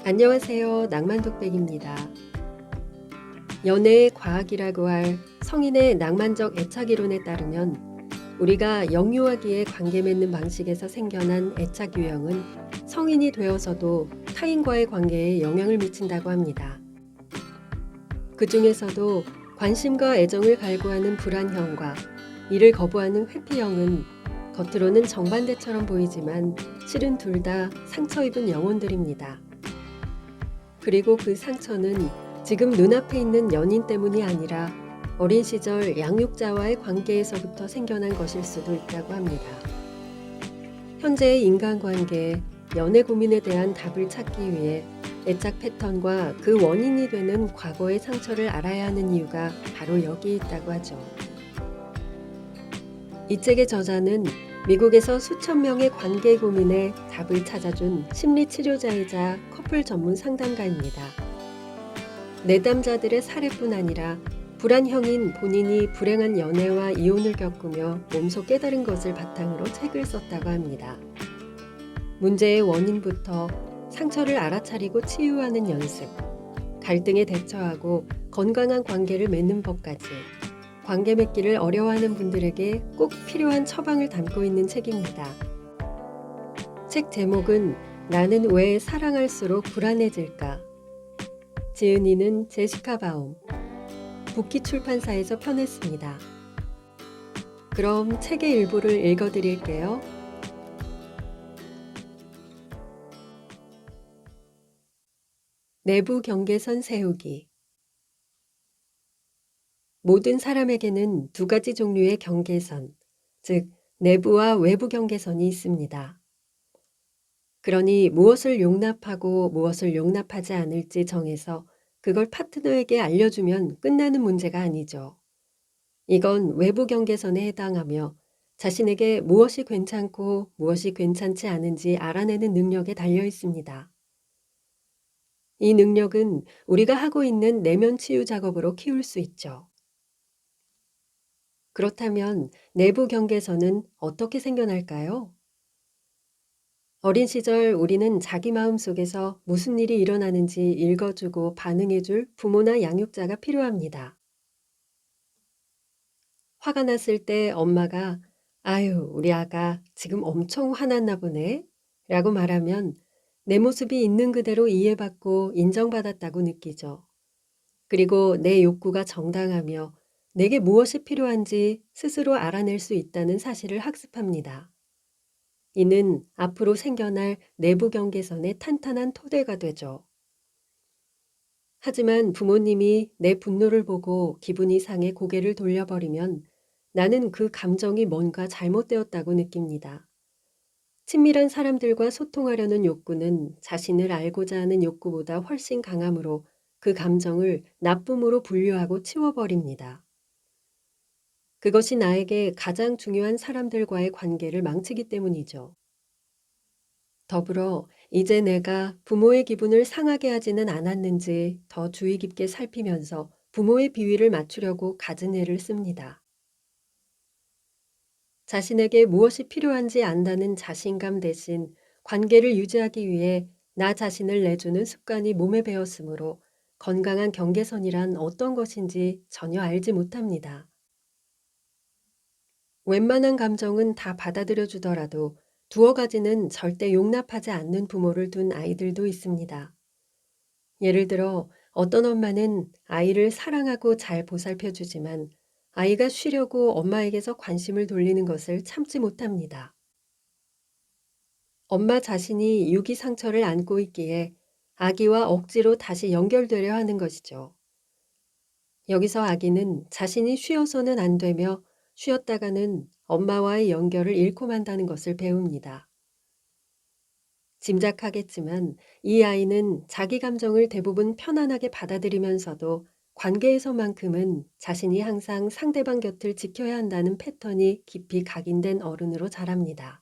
안녕하세요. 낭만독백입니다. 연애의 과학이라고 할 성인의 낭만적 애착이론에 따르면 우리가 영유아기의 관계 맺는 방식에서 생겨난 애착 유형은 성인이 되어서도 타인과의 관계에 영향을 미친다고 합니다. 그 중에서도 관심과 애정을 갈구하는 불안형과 이를 거부하는 회피형은 겉으로는 정반대처럼 보이지만 실은 둘 다 상처 입은 영혼들입니다. 그리고 그 상처는 지금 눈앞에 있는 연인 때문이 아니라 어린 시절 양육자와의 관계에서부터 생겨난 것일 수도 있다고 합니다. 현재의 인간관계에 연애 고민에 대한 답을 찾기 위해 애착 패턴과 그 원인이 되는 과거의 상처를 알아야 하는 이유가 바로 여기에 있다고 하죠. 이 책의 저자는 미국에서 수천 명의 관계 고민에 답을 찾아준 심리치료자이자 커플 전문 상담가입니다. 내담자들의 사례뿐 아니라 불안형인 본인이 불행한 연애와 이혼을 겪으며 몸소 깨달은 것을 바탕으로 책을 썼다고 합니다. 문제의 원인부터 상처를 알아차리고 치유하는 연습, 갈등에 대처하고 건강한 관계를 맺는 법까지 관계 맺기를 어려워하는 분들에게 꼭 필요한 처방을 담고 있는 책입니다. 책 제목은 나는 왜 사랑할수록 불안해질까? 지은이는 제시카 바움, 북키 출판사에서 펴냈습니다. 그럼 책의 일부를 읽어드릴게요. 내부 경계선 세우기. 모든 사람에게는 두 가지 종류의 경계선, 즉 내부와 외부 경계선이 있습니다. 그러니 무엇을 용납하고 무엇을 용납하지 않을지 정해서 그걸 파트너에게 알려주면 끝나는 문제가 아니죠. 이건 외부 경계선에 해당하며 자신에게 무엇이 괜찮고 무엇이 괜찮지 않은지 알아내는 능력에 달려 있습니다. 이 능력은 우리가 하고 있는 내면 치유 작업으로 키울 수 있죠. 그렇다면 내부 경계선은 어떻게 생겨날까요? 어린 시절 우리는 자기 마음 속에서 무슨 일이 일어나는지 읽어주고 반응해줄 부모나 양육자가 필요합니다. 화가 났을 때 엄마가 아유, 우리 아가 지금 엄청 화났나 보네 라고 말하면 내 모습이 있는 그대로 이해받고 인정받았다고 느끼죠. 그리고 내 욕구가 정당하며 내게 무엇이 필요한지 스스로 알아낼 수 있다는 사실을 학습합니다. 이는 앞으로 생겨날 내부 경계선의 탄탄한 토대가 되죠. 하지만 부모님이 내 분노를 보고 기분이 상해 고개를 돌려버리면 나는 그 감정이 뭔가 잘못되었다고 느낍니다. 친밀한 사람들과 소통하려는 욕구는 자신을 알고자 하는 욕구보다 훨씬 강하므로 그 감정을 나쁨으로 분류하고 치워버립니다. 그것이 나에게 가장 중요한 사람들과의 관계를 망치기 때문이죠. 더불어 이제 내가 부모의 기분을 상하게 하지는 않았는지 더 주의 깊게 살피면서 부모의 비위를 맞추려고 갖은 애를 씁니다. 자신에게 무엇이 필요한지 안다는 자신감 대신 관계를 유지하기 위해 나 자신을 내주는 습관이 몸에 배었으므로 건강한 경계선이란 어떤 것인지 전혀 알지 못합니다. 웬만한 감정은 다 받아들여 주더라도 두어 가지는 절대 용납하지 않는 부모를 둔 아이들도 있습니다. 예를 들어 어떤 엄마는 아이를 사랑하고 잘 보살펴 주지만 아이가 쉬려고 엄마에게서 관심을 돌리는 것을 참지 못합니다. 엄마 자신이 유기 상처를 안고 있기에 아기와 억지로 다시 연결되려 하는 것이죠. 여기서 아기는 자신이 쉬어서는 안 되며 쉬었다가는 엄마와의 연결을 잃고 만다는 것을 배웁니다. 짐작하겠지만 이 아이는 자기 감정을 대부분 편안하게 받아들이면서도 관계에서만큼은 자신이 항상 상대방 곁을 지켜야 한다는 패턴이 깊이 각인된 어른으로 자랍니다.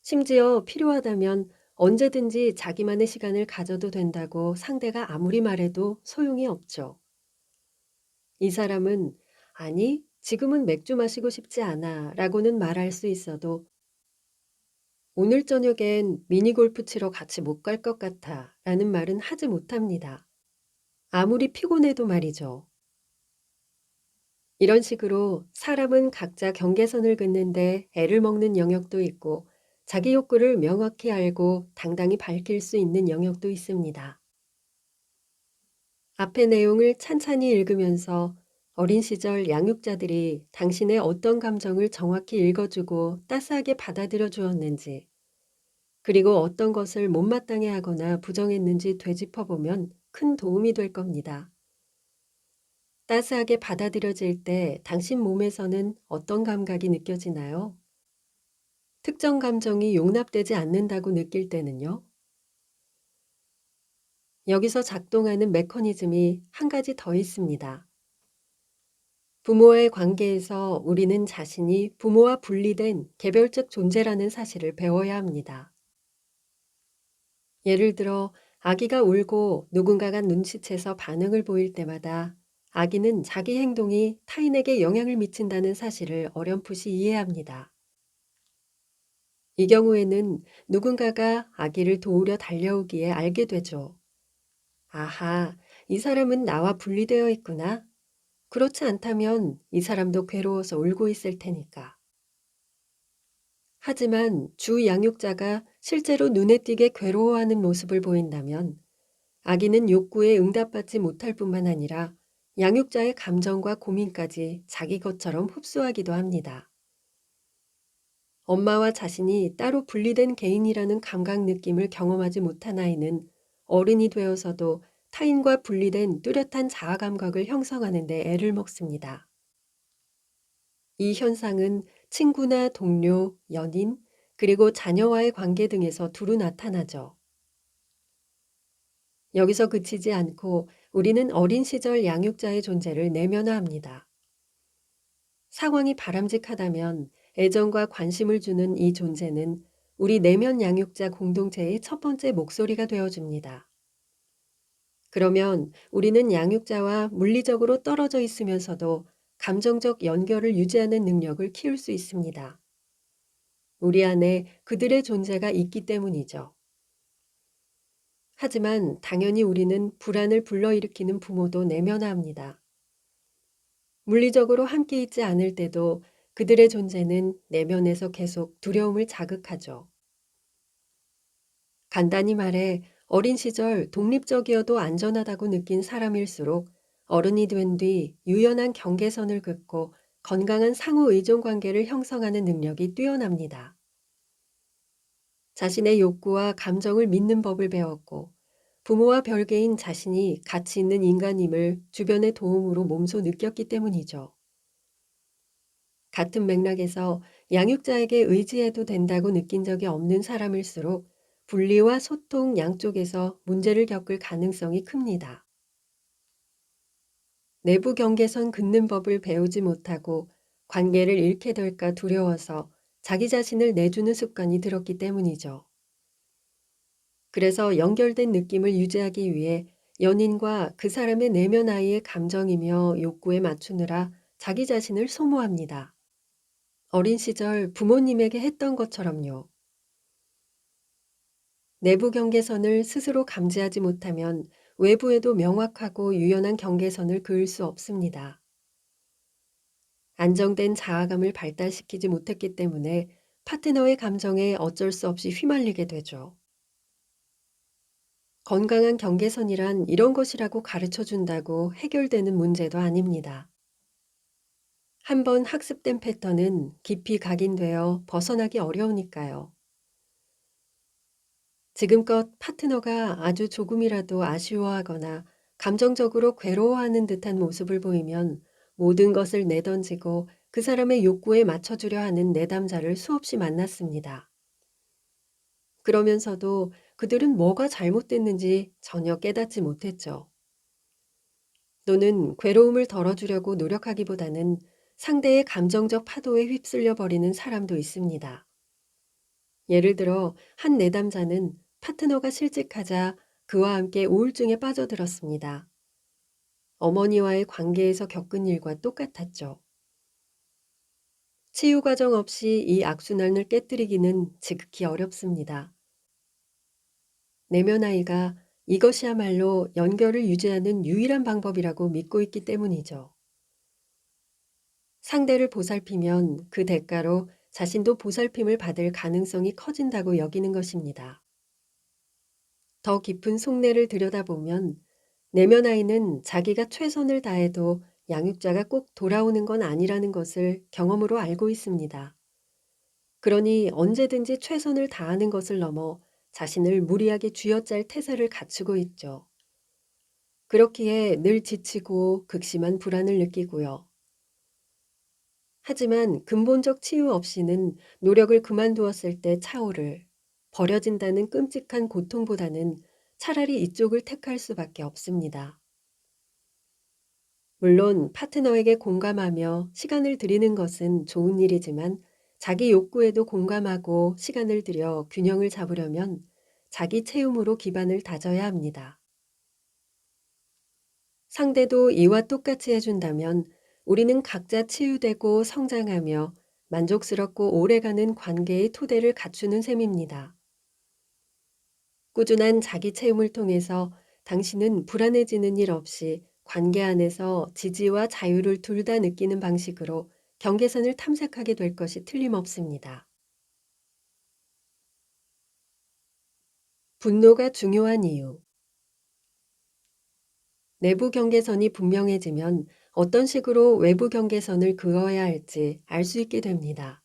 심지어 필요하다면 언제든지 자기만의 시간을 가져도 된다고 상대가 아무리 말해도 소용이 없죠. 이 사람은 아니, 지금은 맥주 마시고 싶지 않아 라고는 말할 수 있어도 오늘 저녁엔 미니골프 치러 같이 못 갈 것 같아 라는 말은 하지 못합니다. 아무리 피곤해도 말이죠. 이런 식으로 사람은 각자 경계선을 긋는데 애를 먹는 영역도 있고 자기 욕구를 명확히 알고 당당히 밝힐 수 있는 영역도 있습니다. 앞의 내용을 찬찬히 읽으면서 어린 시절 양육자들이 당신의 어떤 감정을 정확히 읽어주고 따스하게 받아들여 주었는지, 그리고 어떤 것을 못마땅해 하거나 부정했는지 되짚어보면 큰 도움이 될 겁니다. 따스하게 받아들여질 때 당신 몸에서는 어떤 감각이 느껴지나요? 특정 감정이 용납되지 않는다고 느낄 때는요? 여기서 작동하는 메커니즘이 한 가지 더 있습니다. 부모와의 관계에서 우리는 자신이 부모와 분리된 개별적 존재라는 사실을 배워야 합니다. 예를 들어 아기가 울고 누군가가 눈치채서 반응을 보일 때마다 아기는 자기 행동이 타인에게 영향을 미친다는 사실을 어렴풋이 이해합니다. 이 경우에는 누군가가 아기를 도우려 달려오기에 알게 되죠. 아하, 이 사람은 나와 분리되어 있구나. 그렇지 않다면 이 사람도 괴로워서 울고 있을 테니까. 하지만 주 양육자가 실제로 눈에 띄게 괴로워하는 모습을 보인다면 아기는 욕구에 응답받지 못할 뿐만 아니라 양육자의 감정과 고민까지 자기 것처럼 흡수하기도 합니다. 엄마와 자신이 따로 분리된 개인이라는 감각 느낌을 경험하지 못한 아이는 어른이 되어서도 타인과 분리된 뚜렷한 자아 감각을 형성하는 데 애를 먹습니다. 이 현상은 친구나 동료, 연인, 그리고 자녀와의 관계 등에서 두루 나타나죠. 여기서 그치지 않고 우리는 어린 시절 양육자의 존재를 내면화합니다. 상황이 바람직하다면 애정과 관심을 주는 이 존재는 우리 내면 양육자 공동체의 첫 번째 목소리가 되어줍니다. 그러면 우리는 양육자와 물리적으로 떨어져 있으면서도 감정적 연결을 유지하는 능력을 키울 수 있습니다. 우리 안에 그들의 존재가 있기 때문이죠. 하지만 당연히 우리는 불안을 불러일으키는 부모도 내면화합니다. 물리적으로 함께 있지 않을 때도 그들의 존재는 내면에서 계속 두려움을 자극하죠. 간단히 말해 어린 시절 독립적이어도 안전하다고 느낀 사람일수록 어른이 된 뒤 유연한 경계선을 긋고 건강한 상호 의존 관계를 형성하는 능력이 뛰어납니다. 자신의 욕구와 감정을 믿는 법을 배웠고 부모와 별개인 자신이 가치 있는 인간임을 주변의 도움으로 몸소 느꼈기 때문이죠. 같은 맥락에서 양육자에게 의지해도 된다고 느낀 적이 없는 사람일수록 분리와 소통 양쪽에서 문제를 겪을 가능성이 큽니다. 내부 경계선 긋는 법을 배우지 못하고 관계를 잃게 될까 두려워서 자기 자신을 내주는 습관이 들었기 때문이죠. 그래서 연결된 느낌을 유지하기 위해 연인과 그 사람의 내면 아이의 감정이며 욕구에 맞추느라 자기 자신을 소모합니다. 어린 시절 부모님에게 했던 것처럼요. 내부 경계선을 스스로 감지하지 못하면 외부에도 명확하고 유연한 경계선을 그을 수 없습니다. 안정된 자아감을 발달시키지 못했기 때문에 파트너의 감정에 어쩔 수 없이 휘말리게 되죠. 건강한 경계선이란 이런 것이라고 가르쳐 준다고 해결되는 문제도 아닙니다. 한번 학습된 패턴은 깊이 각인되어 벗어나기 어려우니까요. 지금껏 파트너가 아주 조금이라도 아쉬워하거나 감정적으로 괴로워하는 듯한 모습을 보이면 모든 것을 내던지고 그 사람의 욕구에 맞춰주려 하는 내담자를 수없이 만났습니다. 그러면서도 그들은 뭐가 잘못됐는지 전혀 깨닫지 못했죠. 또는 괴로움을 덜어주려고 노력하기보다는 상대의 감정적 파도에 휩쓸려 버리는 사람도 있습니다. 예를 들어 한 내담자는 파트너가 실직하자 그와 함께 우울증에 빠져들었습니다. 어머니와의 관계에서 겪은 일과 똑같았죠. 치유 과정 없이 이 악순환을 깨뜨리기는 지극히 어렵습니다. 내면 아이가 이것이야말로 연결을 유지하는 유일한 방법이라고 믿고 있기 때문이죠. 상대를 보살피면 그 대가로 자신도 보살핌을 받을 가능성이 커진다고 여기는 것입니다. 더 깊은 속내를 들여다보면 내면 아이는 자기가 최선을 다해도 양육자가 꼭 돌아오는 건 아니라는 것을 경험으로 알고 있습니다. 그러니 언제든지 최선을 다하는 것을 넘어 자신을 무리하게 쥐어짤 태세를 갖추고 있죠. 그렇기에 늘 지치고 극심한 불안을 느끼고요. 하지만 근본적 치유 없이는 노력을 그만두었을 때 차오를 버려진다는 끔찍한 고통보다는 차라리 이쪽을 택할 수밖에 없습니다. 물론 파트너에게 공감하며 시간을 들이는 것은 좋은 일이지만 자기 욕구에도 공감하고 시간을 들여 균형을 잡으려면 자기 체험으로 기반을 다져야 합니다. 상대도 이와 똑같이 해준다면 우리는 각자 치유되고 성장하며 만족스럽고 오래가는 관계의 토대를 갖추는 셈입니다. 꾸준한 자기 체험을 통해서 당신은 불안해지는 일 없이 관계 안에서 지지와 자유를 둘 다 느끼는 방식으로 경계선을 탐색하게 될 것이 틀림없습니다. 분노가 중요한 이유. 내부 경계선이 분명해지면 어떤 식으로 외부 경계선을 그어야 할지 알 수 있게 됩니다.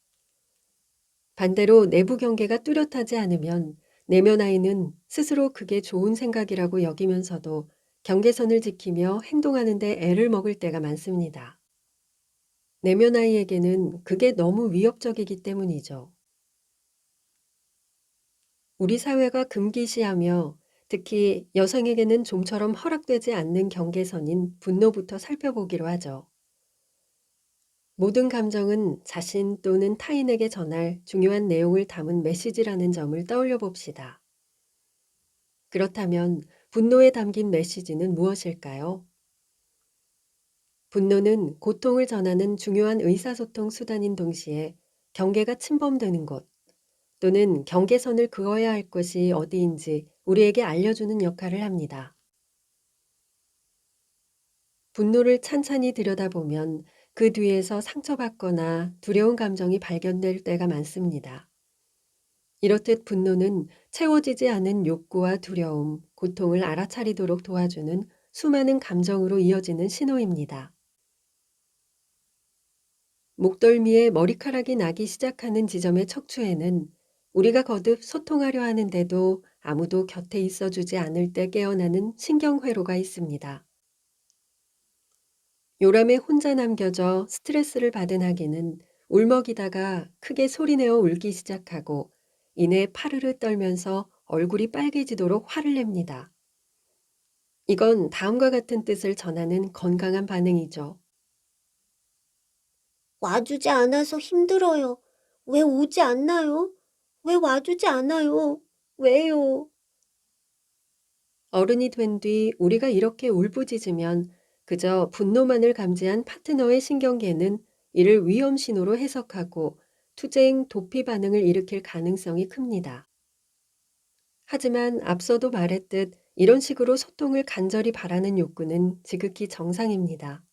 반대로 내부 경계가 뚜렷하지 않으면 내면 아이는 스스로 그게 좋은 생각이라고 여기면서도 경계선을 지키며 행동하는 데 애를 먹을 때가 많습니다. 내면 아이에게는 그게 너무 위협적이기 때문이죠. 우리 사회가 금기시하며 특히 여성에게는 좀처럼 허락되지 않는 경계선인 분노부터 살펴보기로 하죠. 모든 감정은 자신 또는 타인에게 전할 중요한 내용을 담은 메시지라는 점을 떠올려 봅시다. 그렇다면 분노에 담긴 메시지는 무엇일까요? 분노는 고통을 전하는 중요한 의사소통 수단인 동시에 경계가 침범되는 곳 또는 경계선을 그어야 할 곳이 어디인지 우리에게 알려주는 역할을 합니다. 분노를 찬찬히 들여다보면 그 뒤에서 상처받거나 두려운 감정이 발견될 때가 많습니다. 이렇듯 분노는 채워지지 않은 욕구와 두려움, 고통을 알아차리도록 도와주는 수많은 감정으로 이어지는 신호입니다. 목덜미에 머리카락이 나기 시작하는 지점의 척추에는 우리가 거듭 소통하려 하는데도 아무도 곁에 있어주지 않을 때 깨어나는 신경회로가 있습니다. 요람에 혼자 남겨져 스트레스를 받은 아기는 울먹이다가 크게 소리내어 울기 시작하고 이내 파르르 떨면서 얼굴이 빨개지도록 화를 냅니다. 이건 다음과 같은 뜻을 전하는 건강한 반응이죠. 와주지 않아서 힘들어요. 왜 오지 않나요? 왜 와주지 않아요? 왜요? 어른이 된 뒤 우리가 이렇게 울부짖으면 그저 분노만을 감지한 파트너의 신경계는 이를 위험 신호로 해석하고 투쟁, 도피 반응을 일으킬 가능성이 큽니다. 하지만 앞서도 말했듯 이런 식으로 소통을 간절히 바라는 욕구는 지극히 정상입니다.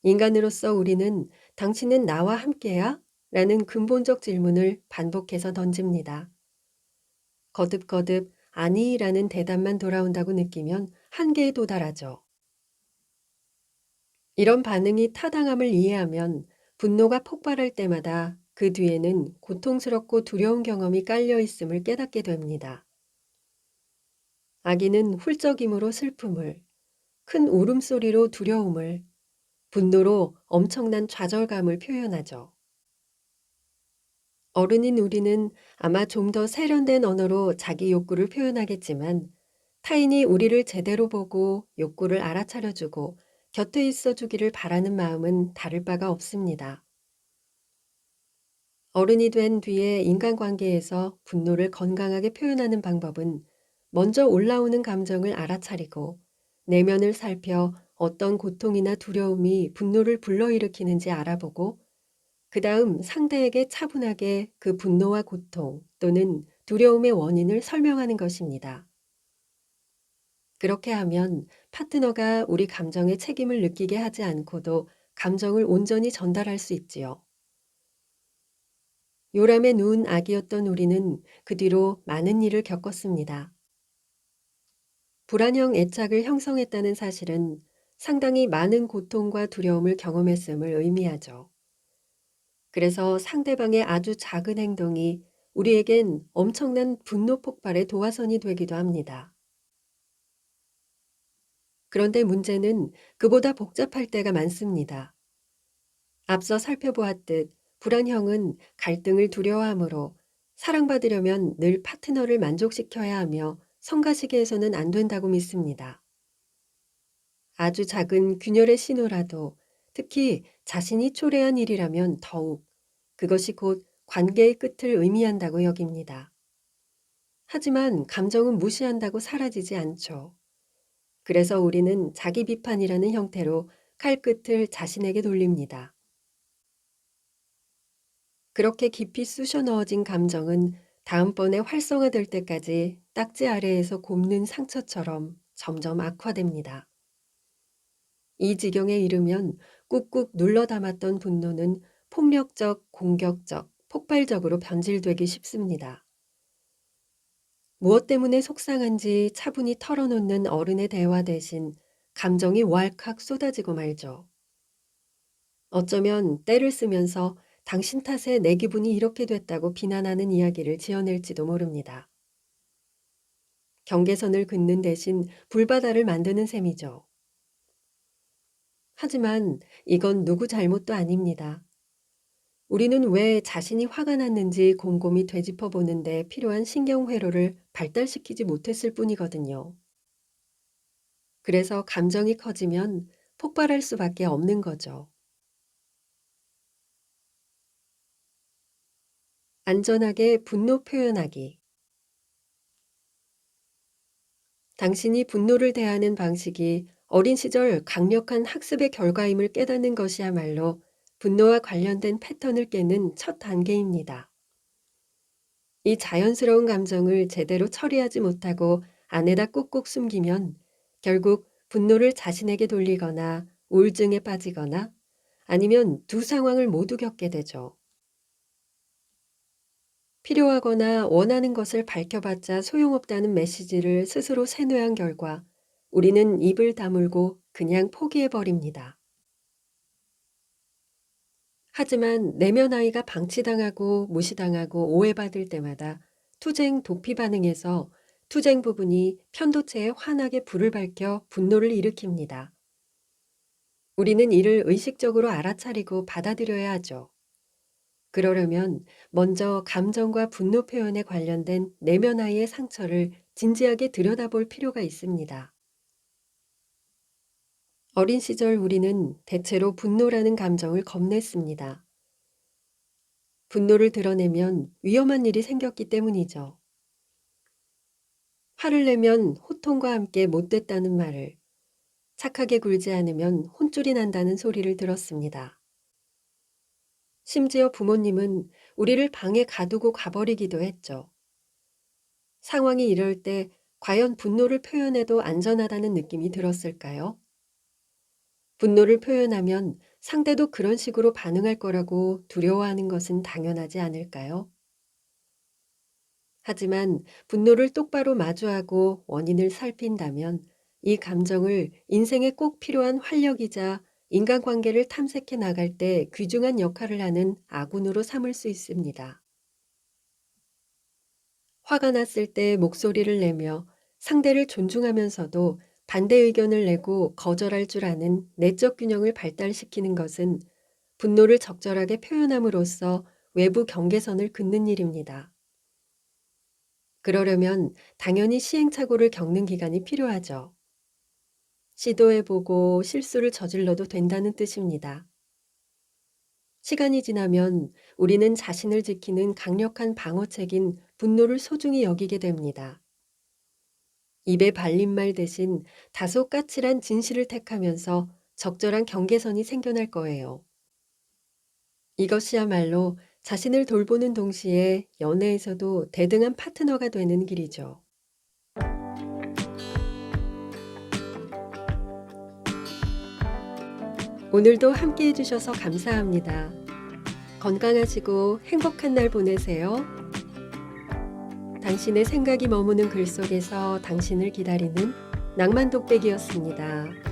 인간으로서 우리는 당신은 나와 함께야? 라는 근본적 질문을 반복해서 던집니다. 거듭거듭 아니라는 대답만 돌아온다고 느끼면 한계에 도달하죠. 이런 반응이 타당함을 이해하면 분노가 폭발할 때마다 그 뒤에는 고통스럽고 두려운 경험이 깔려 있음을 깨닫게 됩니다. 아기는 훌쩍임으로 슬픔을, 큰 울음소리로 두려움을, 분노로 엄청난 좌절감을 표현하죠. 어른인 우리는 아마 좀 더 세련된 언어로 자기 욕구를 표현하겠지만 타인이 우리를 제대로 보고 욕구를 알아차려주고 곁에 있어주기를 바라는 마음은 다를 바가 없습니다. 어른이 된 뒤에 인간관계에서 분노를 건강하게 표현하는 방법은 먼저 올라오는 감정을 알아차리고 내면을 살펴 어떤 고통이나 두려움이 분노를 불러일으키는지 알아보고 그다음 상대에게 차분하게 그 분노와 고통 또는 두려움의 원인을 설명하는 것입니다. 그렇게 하면 파트너가 우리 감정의 책임을 느끼게 하지 않고도 감정을 온전히 전달할 수 있지요. 요람에 누운 아기였던 우리는 그 뒤로 많은 일을 겪었습니다. 불안형 애착을 형성했다는 사실은 상당히 많은 고통과 두려움을 경험했음을 의미하죠. 그래서 상대방의 아주 작은 행동이 우리에겐 엄청난 분노 폭발의 도화선이 되기도 합니다. 그런데 문제는 그보다 복잡할 때가 많습니다. 앞서 살펴보았듯 불안형은 갈등을 두려워하므로 사랑받으려면 늘 파트너를 만족시켜야 하며 성가시게해서는 안 된다고 믿습니다. 아주 작은 균열의 신호라도 특히 자신이 초래한 일이라면 더욱 그것이 곧 관계의 끝을 의미한다고 여깁니다. 하지만 감정은 무시한다고 사라지지 않죠. 그래서 우리는 자기 비판이라는 형태로 칼끝을 자신에게 돌립니다. 그렇게 깊이 쑤셔 넣어진 감정은 다음번에 활성화될 때까지 딱지 아래에서 곱는 상처처럼 점점 악화됩니다. 이 지경에 이르면 꾹꾹 눌러 담았던 분노는 폭력적, 공격적, 폭발적으로 변질되기 쉽습니다. 무엇 때문에 속상한지 차분히 털어놓는 어른의 대화 대신 감정이 왈칵 쏟아지고 말죠. 어쩌면 때를 쓰면서 당신 탓에 내 기분이 이렇게 됐다고 비난하는 이야기를 지어낼지도 모릅니다. 경계선을 긋는 대신 불바다를 만드는 셈이죠. 하지만 이건 누구 잘못도 아닙니다. 우리는 왜 자신이 화가 났는지 곰곰이 되짚어 보는데 필요한 신경회로를 발달시키지 못했을 뿐이거든요. 그래서 감정이 커지면 폭발할 수밖에 없는 거죠. 안전하게 분노 표현하기. 당신이 분노를 대하는 방식이 어린 시절 강력한 학습의 결과임을 깨닫는 것이야말로 분노와 관련된 패턴을 깨는 첫 단계입니다. 이 자연스러운 감정을 제대로 처리하지 못하고 안에다 꾹꾹 숨기면 결국 분노를 자신에게 돌리거나 우울증에 빠지거나 아니면 두 상황을 모두 겪게 되죠. 필요하거나 원하는 것을 밝혀봤자 소용없다는 메시지를 스스로 세뇌한 결과 우리는 입을 다물고 그냥 포기해버립니다. 하지만 내면 아이가 방치당하고 무시당하고 오해받을 때마다 투쟁 도피 반응에서 투쟁 부분이 편도체에 환하게 불을 밝혀 분노를 일으킵니다. 우리는 이를 의식적으로 알아차리고 받아들여야 하죠. 그러려면 먼저 감정과 분노 표현에 관련된 내면 아이의 상처를 진지하게 들여다볼 필요가 있습니다. 어린 시절 우리는 대체로 분노라는 감정을 겁냈습니다. 분노를 드러내면 위험한 일이 생겼기 때문이죠. 화를 내면 호통과 함께 못됐다는 말을, 착하게 굴지 않으면 혼쭐이 난다는 소리를 들었습니다. 심지어 부모님은 우리를 방에 가두고 가버리기도 했죠. 상황이 이럴 때 과연 분노를 표현해도 안전하다는 느낌이 들었을까요? 분노를 표현하면 상대도 그런 식으로 반응할 거라고 두려워하는 것은 당연하지 않을까요? 하지만 분노를 똑바로 마주하고 원인을 살핀다면 이 감정을 인생에 꼭 필요한 활력이자 인간관계를 탐색해 나갈 때 귀중한 역할을 하는 아군으로 삼을 수 있습니다. 화가 났을 때 목소리를 내며 상대를 존중하면서도 반대 의견을 내고 거절할 줄 아는 내적 균형을 발달시키는 것은 분노를 적절하게 표현함으로써 외부 경계선을 긋는 일입니다. 그러려면 당연히 시행착오를 겪는 기간이 필요하죠. 시도해보고 실수를 저질러도 된다는 뜻입니다. 시간이 지나면 우리는 자신을 지키는 강력한 방어책인 분노를 소중히 여기게 됩니다. 입에 발린 말 대신 다소 까칠한 진실을 택하면서 적절한 경계선이 생겨날 거예요. 이것이야말로 자신을 돌보는 동시에 연애에서도 대등한 파트너가 되는 길이죠. 오늘도 함께 해주셔서 감사합니다. 건강하시고 행복한 날 보내세요. 당신의 생각이 머무는 글 속에서 당신을 기다리는 낭만 독백이었습니다.